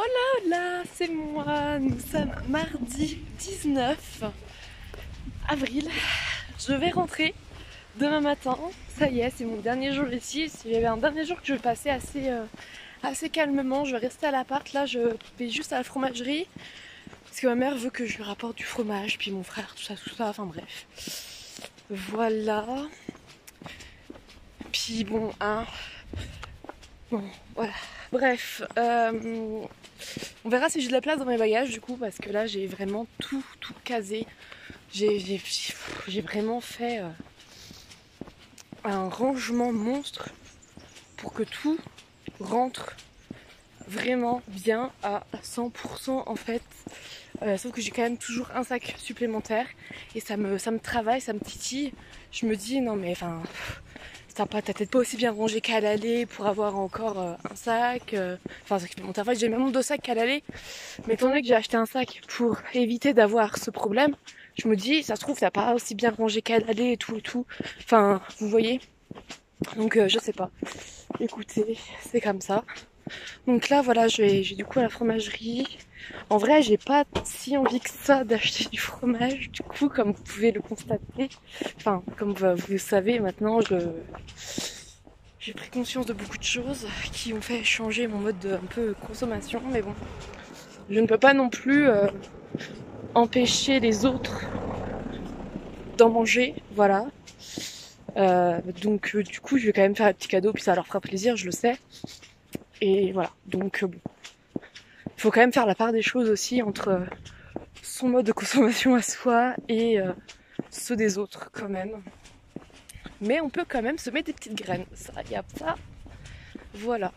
Hola, c'est moi. Nous sommes mardi 19 avril. Je vais rentrer demain matin. Ça y est, c'est mon dernier jour ici. Il y avait un dernier jour que je vais passer assez calmement. Je vais rester à l'appart. Là, je vais juste à la fromagerie. Parce que ma mère veut que je lui rapporte du fromage. Puis mon frère, tout ça. Enfin bref. Voilà. Puis bon, Bon, voilà. Bref, on verra si j'ai de la place dans mes bagages du coup, parce que là j'ai vraiment tout casé. J'ai vraiment fait un rangement monstre pour que tout rentre vraiment bien à 100% en fait. Sauf que j'ai quand même toujours un sac supplémentaire et ça me travaille, ça me titille. Je me dis non mais enfin... T'as peut-être pas aussi bien rangé qu'à l'aller pour avoir encore un sac. Enfin, en fait, j'ai même 2 sacs qu'à l'aller. Mais étant donné que j'ai acheté un sac pour éviter d'avoir ce problème, je me dis, ça se trouve, t'as pas aussi bien rangé qu'à l'aller et tout. Enfin, vous voyez. Donc, je sais pas. Écoutez, c'est comme ça. Donc là, voilà, j'ai du coup à la fromagerie. En vrai, j'ai pas si envie que ça d'acheter du fromage, du coup, comme vous pouvez le constater. Enfin, comme vous le savez, maintenant, j'ai pris conscience de beaucoup de choses qui ont fait changer mon mode de un peu consommation. Mais bon, je ne peux pas non plus empêcher les autres d'en manger, voilà. Donc du coup, je vais quand même faire un petit cadeau, puis ça leur fera plaisir, je le sais. Et voilà, donc bon. Il faut quand même faire la part des choses aussi entre son mode de consommation à soi et ceux des autres quand même. Mais on peut quand même semer des petites graines. Ça, y a ça. Voilà.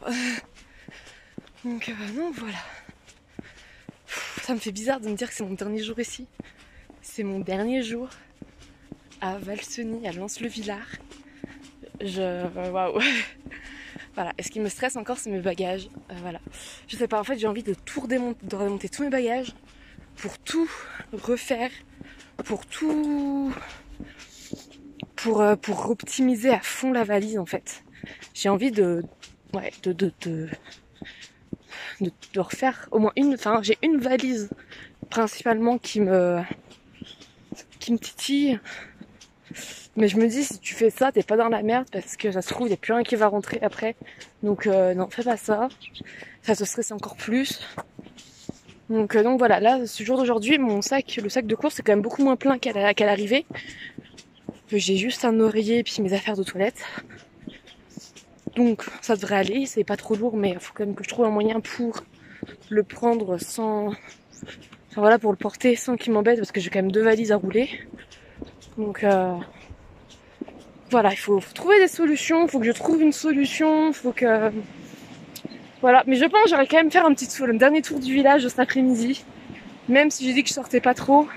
Donc non, voilà. Ça me fait bizarre de me dire que c'est mon dernier jour ici. C'est mon dernier jour à Valseny, à Lens-le-Villard. Waouh. Voilà, et ce qui me stresse encore, c'est mes bagages. Voilà. Je sais pas, en fait, j'ai envie de remonter tous mes bagages pour tout refaire, pour optimiser à fond la valise, en fait. J'ai envie de refaire au moins une. Enfin, j'ai une valise principalement qui me titille. Mais je me dis, si tu fais ça, t'es pas dans la merde parce que ça se trouve, il n'y a plus rien qui va rentrer après. Donc non, fais pas ça. Ça te stresse encore plus. Donc voilà, là, ce jour d'aujourd'hui, le sac de course est quand même beaucoup moins plein qu'à l'arrivée. J'ai juste un oreiller et puis mes affaires de toilette. Donc ça devrait aller, c'est pas trop lourd, mais il faut quand même que je trouve un moyen pour le prendre sans... Enfin voilà, pour le porter sans qu'il m'embête parce que j'ai quand même 2 valises à rouler. Donc... Voilà, il faut trouver des solutions, il faut que je trouve une solution, faut que... Voilà, mais je pense que j'aurais quand même faire le dernier tour du village cet après-midi. Même si j'ai dit que je sortais pas trop.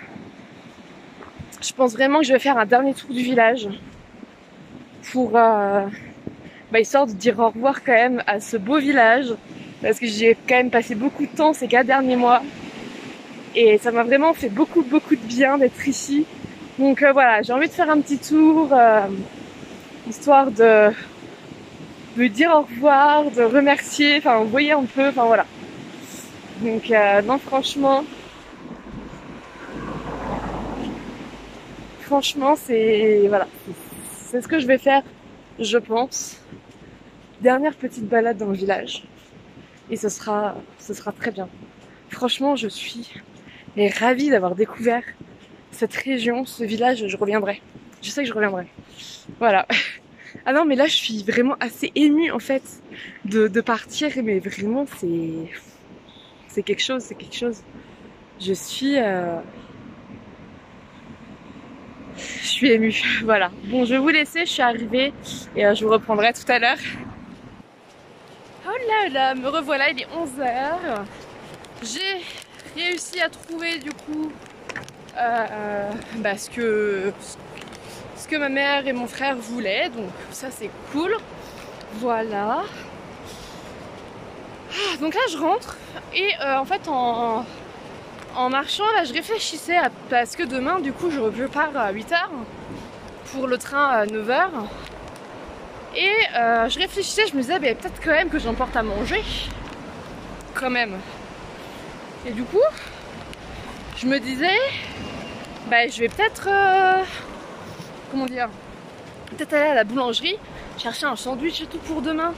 Je pense vraiment que je vais faire un dernier tour du village. Pour... histoire de dire au revoir quand même à ce beau village. Parce que j'ai quand même passé beaucoup de temps ces 4 derniers mois. Et ça m'a vraiment fait beaucoup de bien d'être ici. Donc voilà, j'ai envie de faire un petit tour... histoire de dire au revoir, de remercier, enfin vous voyez un peu, enfin voilà. Donc non, franchement c'est voilà, c'est ce que je vais faire, je pense. Dernière petite balade dans le village et ce sera très bien. Franchement, je suis ravie d'avoir découvert cette région, ce village. Je reviendrai. Je sais que je reviendrai. Voilà. Ah non, mais là, je suis vraiment assez émue, en fait, de partir. Mais vraiment, c'est quelque chose. Je suis émue. Voilà. Bon, je vais vous laisser. Je suis arrivée et je vous reprendrai tout à l'heure. Oh là, me revoilà. Il est 11h. J'ai réussi à trouver, du coup, ce que ma mère et mon frère voulaient, donc ça c'est cool. Voilà. Donc là je rentre et en fait en marchant là je réfléchissais parce que demain du coup je pars à 8h pour le train à 9h et je réfléchissais, je me disais peut-être quand même que j'emporte à manger quand même. Et du coup, je me disais, bah je vais peut-être, comment dire, peut-être aller à la boulangerie, chercher un sandwich et tout pour demain.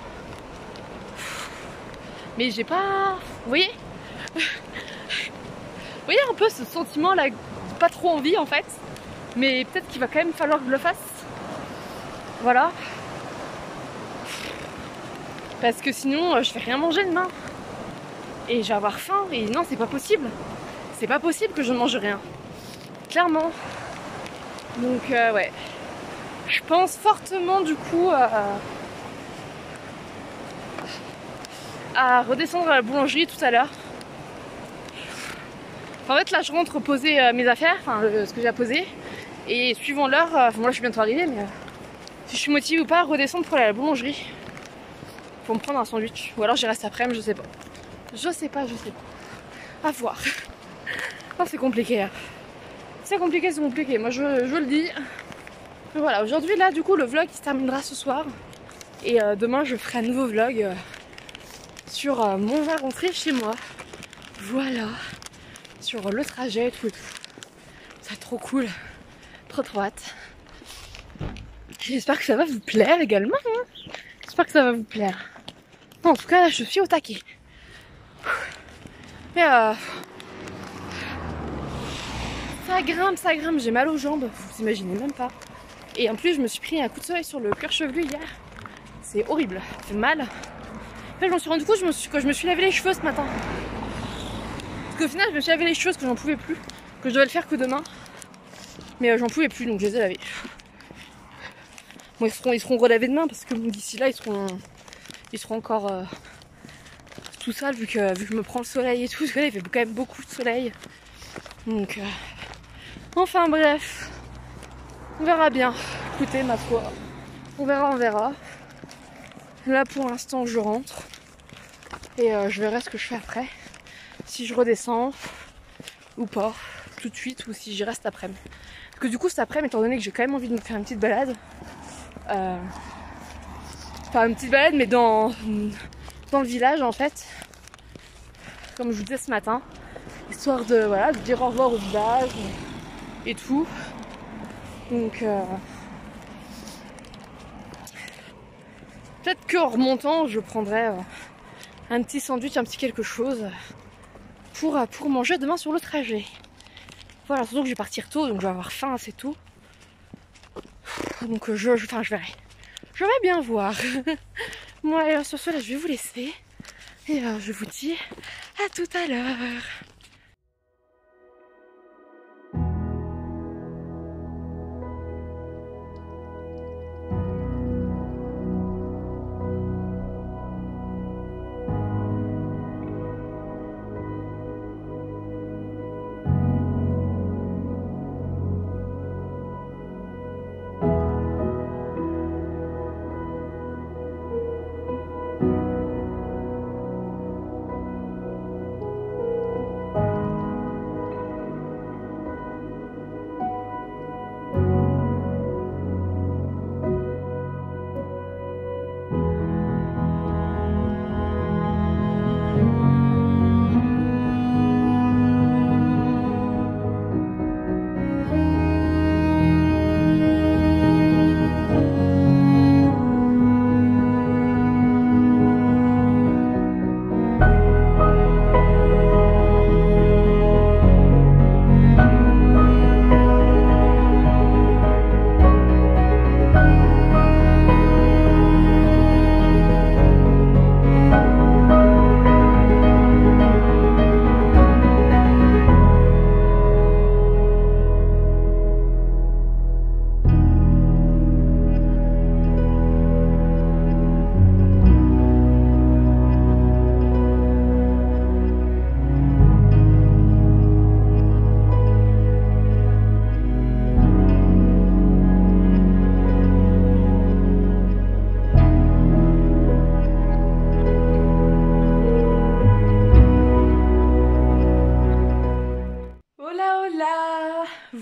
Mais j'ai pas, vous voyez un peu ce sentiment là, pas trop envie en fait. Mais peut-être qu'il va quand même falloir que je le fasse. Voilà. Parce que sinon, je vais rien manger demain. Et je vais avoir faim. Et non, c'est pas possible. C'est pas possible que je ne mange rien. Clairement. Donc, ouais. Je pense fortement du coup à redescendre à la boulangerie tout à l'heure. En fait, là, je rentre poser mes affaires, enfin, ce que j'ai à poser. Et suivant l'heure, enfin, moi je suis bientôt arrivée, mais si je suis motivée ou pas, redescendre pour aller à la boulangerie. Pour me prendre un sandwich. Ou alors j'y reste après, mais je sais pas. Je sais pas. À voir. Oh, c'est compliqué. Hein. C'est compliqué. Moi je le dis. Mais voilà, aujourd'hui là, du coup, le vlog il se terminera ce soir. Et demain, je ferai un nouveau vlog sur mon rentrée chez moi. Voilà. Sur le trajet et tout. C'est trop cool. Trop hâte. J'espère que ça va vous plaire également. Hein. J'espère que ça va vous plaire. En tout cas, je suis au taquet. Mais ça grimpe, j'ai mal aux jambes, vous imaginez même pas. Et en plus, je me suis pris un coup de soleil sur le cuir chevelu hier. C'est horrible, ça fait mal. En fait, je m'en suis rendu compte quand je me suis lavé les cheveux ce matin. Parce qu'au final, je me suis lavé les cheveux parce que j'en pouvais plus. Que je devais le faire que demain. Mais j'en pouvais plus, donc je les ai lavés. Bon, ils seront relavés demain parce que d'ici là, ils seront encore tout sales vu que je me prends le soleil et tout. Parce que là, il fait quand même beaucoup de soleil. Donc, enfin bref, on verra bien. Écoutez, ma foi, on verra. Là, pour l'instant, je rentre. Et je verrai ce que je fais après. Si je redescends ou pas, tout de suite, ou si j'y reste après-midi. Parce que du coup, cet après-midi, étant donné que j'ai quand même envie de me faire une petite balade, enfin une petite balade mais dans le village en fait, comme je vous disais ce matin, histoire de dire au revoir au village et tout. Donc peut-être qu'en remontant je prendrai un petit sandwich, un petit quelque chose pour manger demain sur le trajet. Voilà, surtout que je vais partir tôt, donc je vais avoir faim assez tôt. Donc je verrai. Je vais bien voir. Moi, sur ce, là, je vais vous laisser. Et je vous dis à tout à l'heure.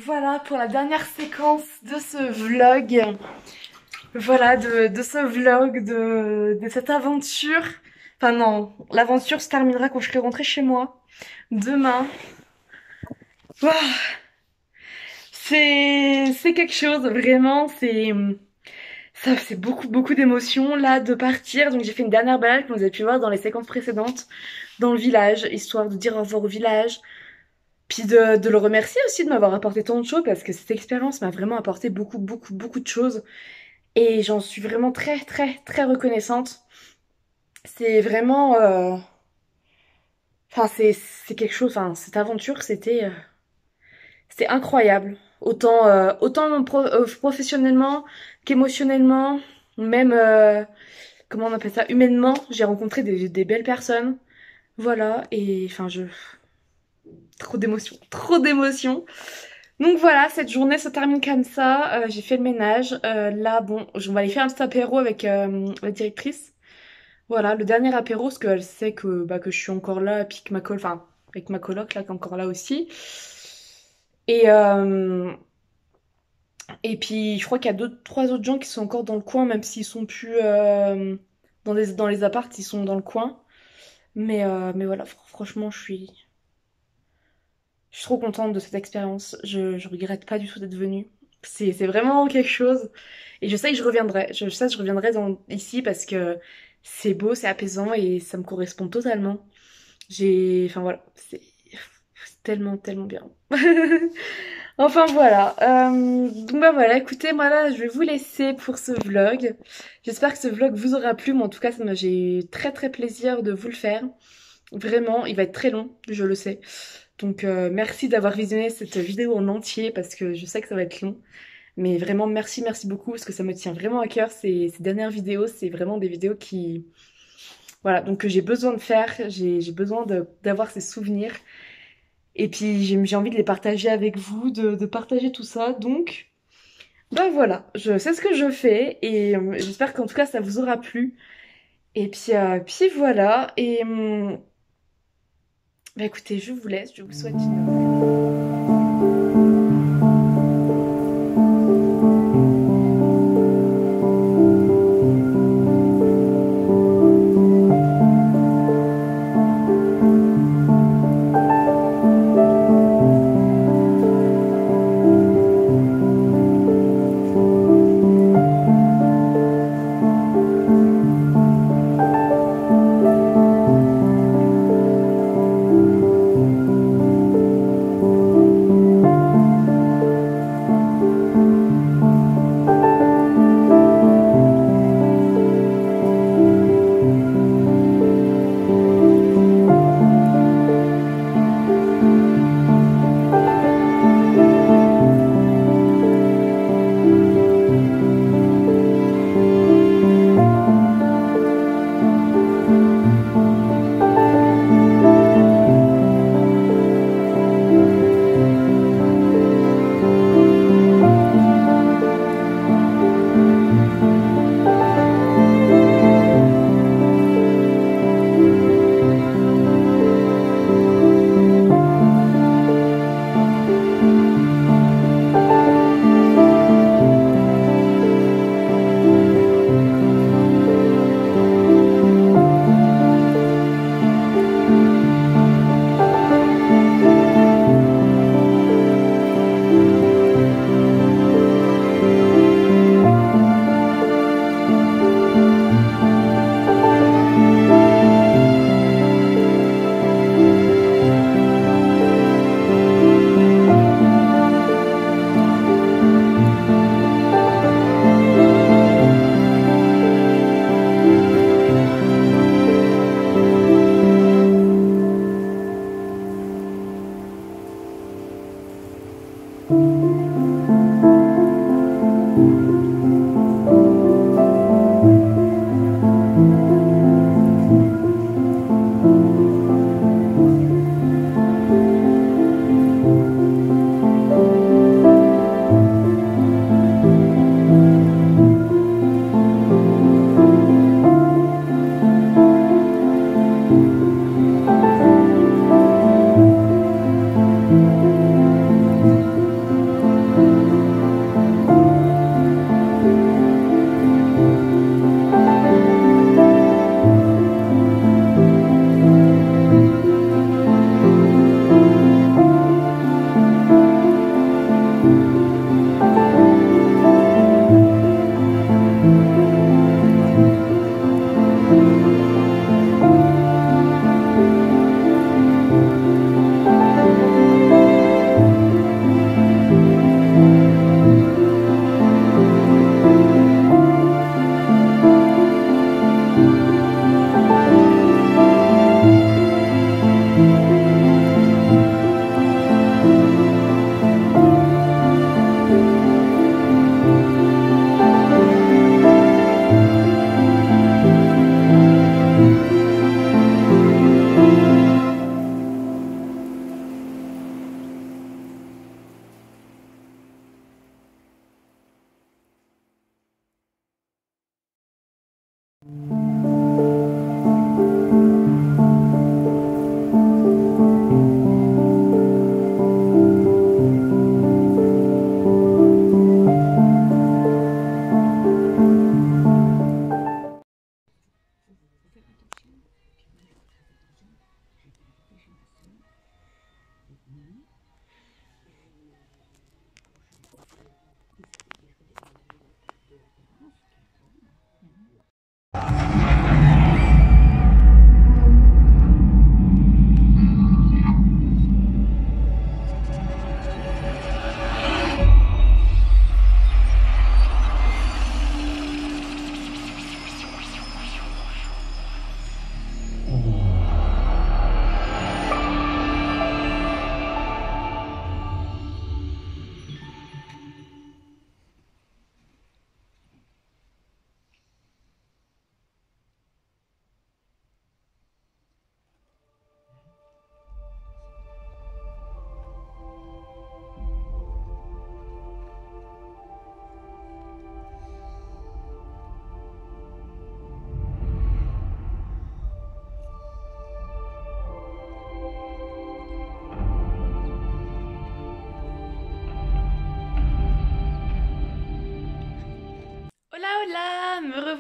Voilà pour la dernière séquence de ce vlog. Voilà, de ce vlog, de cette aventure. Enfin non, l'aventure se terminera quand je serai rentrée chez moi. Demain, ouah, c'est quelque chose, vraiment, c'est beaucoup d'émotions là de partir. Donc j'ai fait une dernière balade comme vous avez pu voir dans les séquences précédentes dans le village, histoire de dire au revoir au village, puis de le remercier aussi de m'avoir apporté tant de choses parce que cette expérience m'a vraiment apporté beaucoup de choses et j'en suis vraiment très reconnaissante. C'est vraiment, enfin c'est quelque chose, enfin cette aventure c'était incroyable. Autant professionnellement qu'émotionnellement, même comment on appelle ça, humainement, j'ai rencontré des belles personnes. Voilà, et enfin trop d'émotions, trop d'émotions. Donc voilà, cette journée se termine comme ça. J'ai fait le ménage. Là, bon, on va aller faire un petit apéro avec la directrice. Voilà, le dernier apéro, parce qu'elle sait que je suis encore là, et puis que enfin, avec ma coloc là, qui est encore là aussi. Et, euh, et puis, je crois qu'il y a trois autres gens qui sont encore dans le coin, même s'ils sont plus dans les apparts, ils sont dans le coin. Mais voilà, franchement, je suis trop contente de cette expérience. Je regrette pas du tout d'être venue. C'est vraiment quelque chose. Et je sais que je reviendrai. Je sais que je reviendrai ici parce que c'est beau, c'est apaisant et ça me correspond totalement. Enfin voilà, c'est tellement bien. Enfin voilà. Donc bah voilà, écoutez, moi là, je vais vous laisser pour ce vlog. J'espère que ce vlog vous aura plu, mais en tout cas, j'ai très plaisir de vous le faire. Vraiment, il va être très long, je le sais. Donc merci d'avoir visionné cette vidéo en entier parce que je sais que ça va être long. Mais vraiment merci beaucoup parce que ça me tient vraiment à cœur ces dernières vidéos. C'est vraiment des vidéos qui... Voilà, donc que j'ai besoin de faire. J'ai besoin d'avoir ces souvenirs. Et puis j'ai envie de les partager avec vous, de partager tout ça. Donc ben voilà, je sais ce que je fais et j'espère qu'en tout cas ça vous aura plu. Et puis voilà. Et bah écoutez, je vous laisse, je vous souhaite une...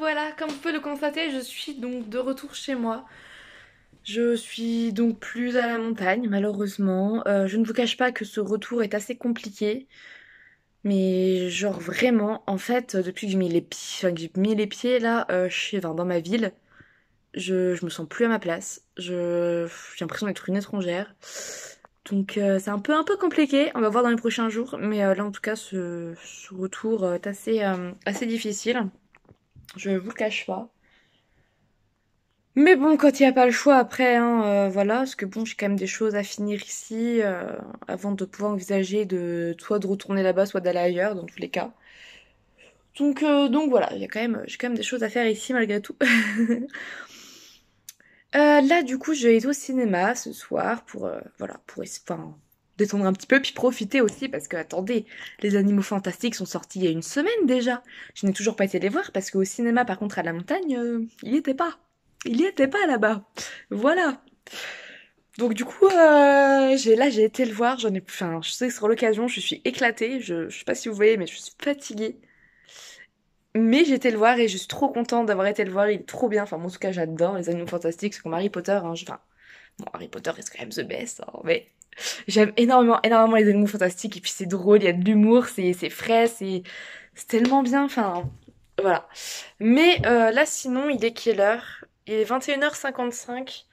voilà, comme vous pouvez le constater, je suis donc de retour chez moi. Je suis donc plus à la montagne, malheureusement. Je ne vous cache pas que ce retour est assez compliqué. Mais genre vraiment, en fait, depuis que j'ai mis les pieds, enfin, que j'ai mis les pieds là, enfin, dans ma ville, je me sens plus à ma place. J'ai l'impression d'être une étrangère. Donc c'est un peu compliqué, on va voir dans les prochains jours. Mais là en tout cas, ce retour est assez difficile. Je vous le cache pas. Mais bon, quand il n'y a pas le choix après, hein, voilà, parce que bon, j'ai quand même des choses à finir ici avant de pouvoir envisager soit de retourner là-bas, soit d'aller ailleurs, dans tous les cas. Donc voilà, j'ai quand même des choses à faire ici malgré tout. Là, du coup, je vais être au cinéma ce soir pour, voilà, enfin, détendre un petit peu, puis profiter aussi, parce que, attendez, les Animaux Fantastiques sont sortis il y a une semaine déjà. Je n'ai toujours pas été les voir, parce qu'au cinéma, par contre, à la montagne, il y était pas. Il y était pas là-bas. Voilà. Donc du coup, j'ai été le voir, enfin, je sais que sur l'occasion, je suis éclatée, je sais pas si vous voyez, mais je suis fatiguée. Mais j'ai été le voir et je suis trop contente d'avoir été le voir, il est trop bien. Enfin, moi, en tout cas, j'adore les Animaux Fantastiques, c'est comme Harry Potter. Hein. Enfin, bon, Harry Potter est quand même the best, hein, mais j'aime énormément, énormément les Animaux Fantastiques. Et puis c'est drôle, il y a de l'humour, c'est frais, c'est tellement bien. Enfin, voilà. Mais là, sinon, il est quelle heure? Il est 21h55.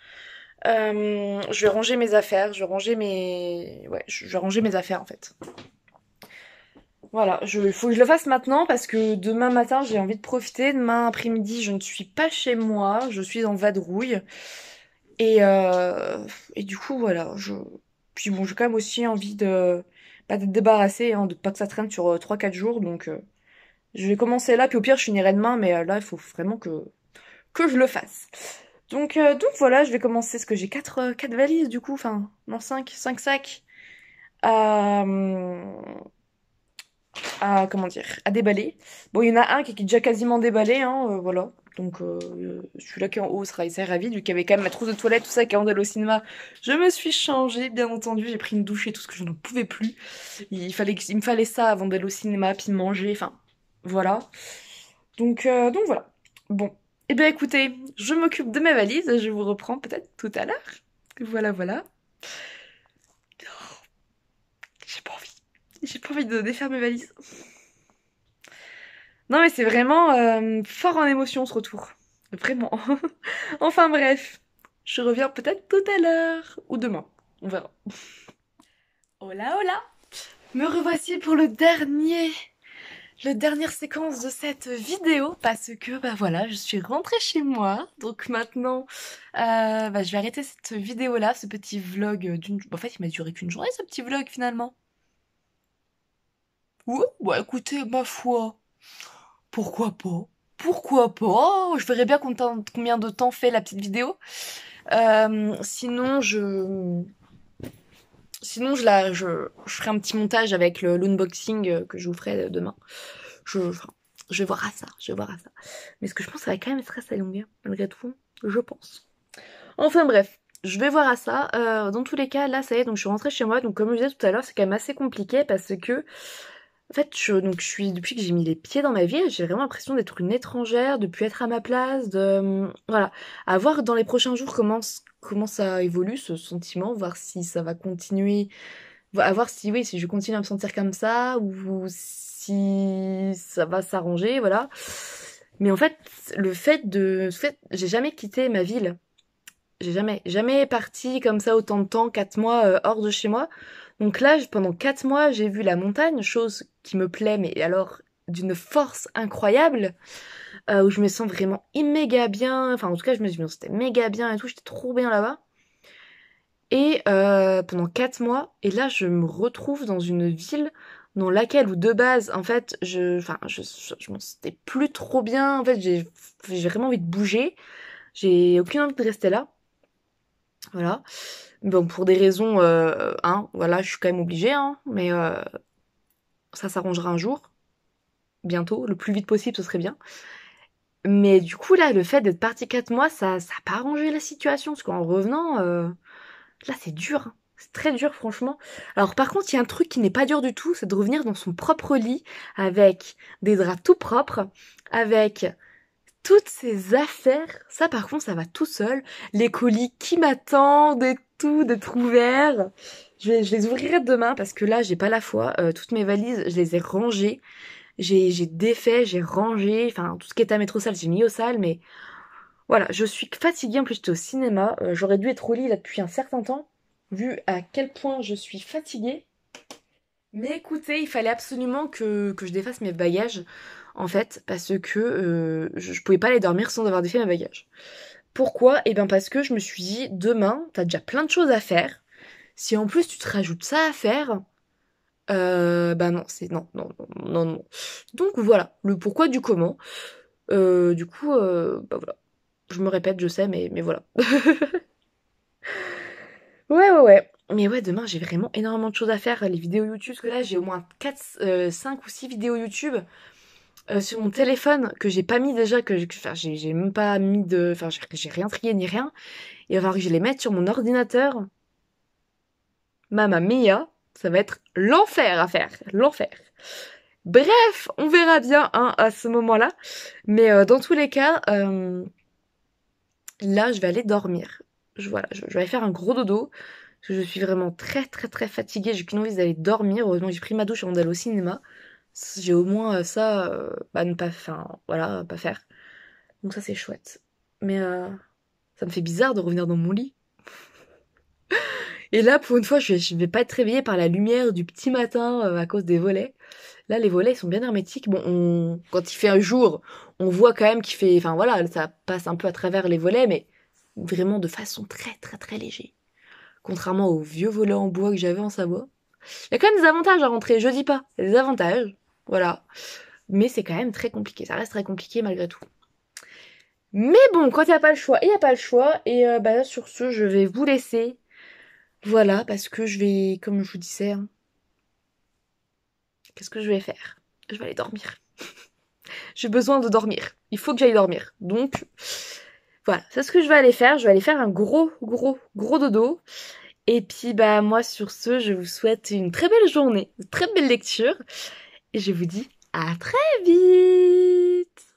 Je vais ranger mes affaires, je vais ranger mes affaires en fait. Voilà, il faut que je le fasse maintenant parce que demain matin j'ai envie de profiter. Demain après-midi je ne suis pas chez moi, je suis en vadrouille. Et, euh, et du coup voilà, puis bon j'ai quand même aussi envie de pas d'être débarrassée, hein, de pas que ça traîne sur 3-4 jours. Donc je vais commencer là, puis au pire je finirai demain, mais là il faut vraiment que je le fasse. Donc voilà, je vais commencer parce que j'ai 4 valises du coup, enfin non 5 sacs à, comment dire, à déballer. Bon, il y en a un qui est déjà quasiment déballé, hein, voilà. Donc, celui-là qui est en haut sera assez ravi, vu qu'il y avait quand même ma trousse de toilette, tout ça, qui est d'aller au cinéma. Je me suis changée, bien entendu, j'ai pris une douche et tout, ce que je n'en pouvais plus. Il me fallait ça avant d'aller au cinéma, puis de manger, enfin, voilà. Donc voilà. Bon. Eh bien, écoutez, je m'occupe de mes valises, je vous reprends peut-être tout à l'heure. Voilà, voilà. J'ai pas envie. J'ai pas envie de défaire mes valises. Non mais c'est vraiment fort en émotion ce retour. Vraiment. Enfin bref. Je reviens peut-être tout à l'heure. Ou demain. On verra. Hola hola. Me revoici pour le dernière séquence de cette vidéo parce que bah voilà, je suis rentrée chez moi. Donc maintenant, je vais arrêter cette vidéo là, ce petit vlog En fait, il m'a duré qu'une journée ce petit vlog finalement. Ouais, bah écoutez, ma foi. Pourquoi pas? Pourquoi pas? Oh, je verrai bien combien de temps fait la petite vidéo. Sinon, je ferai un petit montage avec l'unboxing que je vous ferai demain. Enfin, je vais voir à ça, je vais voir à ça. Mais ce que je pense, ça va quand même être assez long, hein, malgré tout, je pense. Enfin bref, je vais voir à ça. Dans tous les cas, là, ça y est, donc je suis rentrée chez moi. Donc comme je disais tout à l'heure, c'est quand même assez compliqué parce que en fait, depuis que j'ai mis les pieds dans ma ville, j'ai vraiment l'impression d'être une étrangère, de plus être à ma place, voilà. À voir dans les prochains jours comment ça évolue, ce sentiment, voir si ça va continuer, à voir si, oui, si je continue à me sentir comme ça, ou si ça va s'arranger, voilà. Mais en fait, j'ai jamais quitté ma ville. J'ai jamais parti comme ça autant de temps, 4 mois hors de chez moi. Donc là, pendant 4 mois, j'ai vu la montagne, chose qui me plaît, mais alors d'une force incroyable, où je me sens vraiment méga bien. Enfin, en tout cas, je me sentais méga bien et tout, j'étais trop bien là-bas. Et pendant 4 mois, et là, je me retrouve dans une ville dans laquelle, ou de base, en fait, je m'en sentais plus trop bien. En fait, j'ai vraiment envie de bouger. J'ai aucune envie de rester là. Voilà. Bon, pour des raisons, hein, voilà, je suis quand même obligée, hein, mais ça s'arrangera un jour, bientôt, le plus vite possible, ce serait bien. Mais du coup, là, le fait d'être partie 4 mois, ça a pas arrangé la situation, parce qu'en revenant, là, c'est dur, hein. C'est très dur, franchement. Alors, par contre, il y a un truc qui n'est pas dur du tout, c'est de revenir dans son propre lit, avec des draps tout propres, avec toutes ces affaires, ça par contre ça va tout seul. Les colis qui m'attendent et tout, d'être ouverts. Je les ouvrirai demain parce que là j'ai pas la foi. Toutes mes valises, je les ai rangées. J'ai défait, j'ai rangé, enfin tout ce qui est à mettre au sale, j'ai mis au sale, mais voilà, je suis fatiguée, en plus j'étais au cinéma, j'aurais dû être au lit là depuis un certain temps, vu à quel point je suis fatiguée. Mais écoutez, il fallait absolument que je défasse mes bagages, en fait, parce que je pouvais pas aller dormir sans avoir défait mes bagages. Pourquoi? Eh bien parce que je me suis dit, demain, t'as déjà plein de choses à faire. Si en plus tu te rajoutes ça à faire, bah non, c'est non, non, non, non, non. Donc voilà, le pourquoi du comment. Bah voilà. Je me répète, je sais, mais voilà. Ouais, ouais, ouais. Mais ouais, demain, j'ai vraiment énormément de choses à faire. Les vidéos YouTube, parce que là, j'ai au moins 5 ou 6 vidéos YouTube sur mon téléphone que j'ai pas mis déjà, enfin, j'ai même pas mis de... Enfin, j'ai rien trié ni rien. Il va falloir que je les mette sur mon ordinateur. Mamma mia, ça va être l'enfer à faire. L'enfer. Bref, on verra bien hein, à ce moment-là. Mais dans tous les cas, là, je vais aller dormir. Voilà, je vais aller faire un gros dodo. Parce que je suis vraiment très très très fatiguée. J'ai qu'une envie d'aller dormir. Heureusement que j'ai pris ma douche avant d'aller au cinéma. J'ai au moins ça, bah, ne pas, enfin, voilà, pas faire. Donc ça c'est chouette. Mais ça me fait bizarre de revenir dans mon lit. Et là, pour une fois, je vais pas être réveillée par la lumière du petit matin à cause des volets. Là, les volets ils sont bien hermétiques. Bon, quand il fait un jour, on voit quand même qu'il fait, enfin voilà, ça passe un peu à travers les volets, mais vraiment de façon très très très léger. Contrairement aux vieux volets en bois que j'avais en Savoie. Il y a quand même des avantages à rentrer, je dis pas. Il y a des avantages, voilà. Mais c'est quand même très compliqué, ça reste très compliqué malgré tout. Mais bon, quand il n'y a pas le choix, il n'y a pas le choix. Et bah là, sur ce, je vais vous laisser. Voilà, parce que je vais, comme je vous disais, hein, qu'est-ce que je vais faire? Je vais aller dormir. J'ai besoin de dormir. Il faut que j'aille dormir. Donc, voilà, c'est ce que je vais aller faire. Je vais aller faire un gros, gros, gros dodo. Et puis, bah, moi, sur ce, je vous souhaite une très belle journée, une très belle lecture. Et je vous dis à très vite!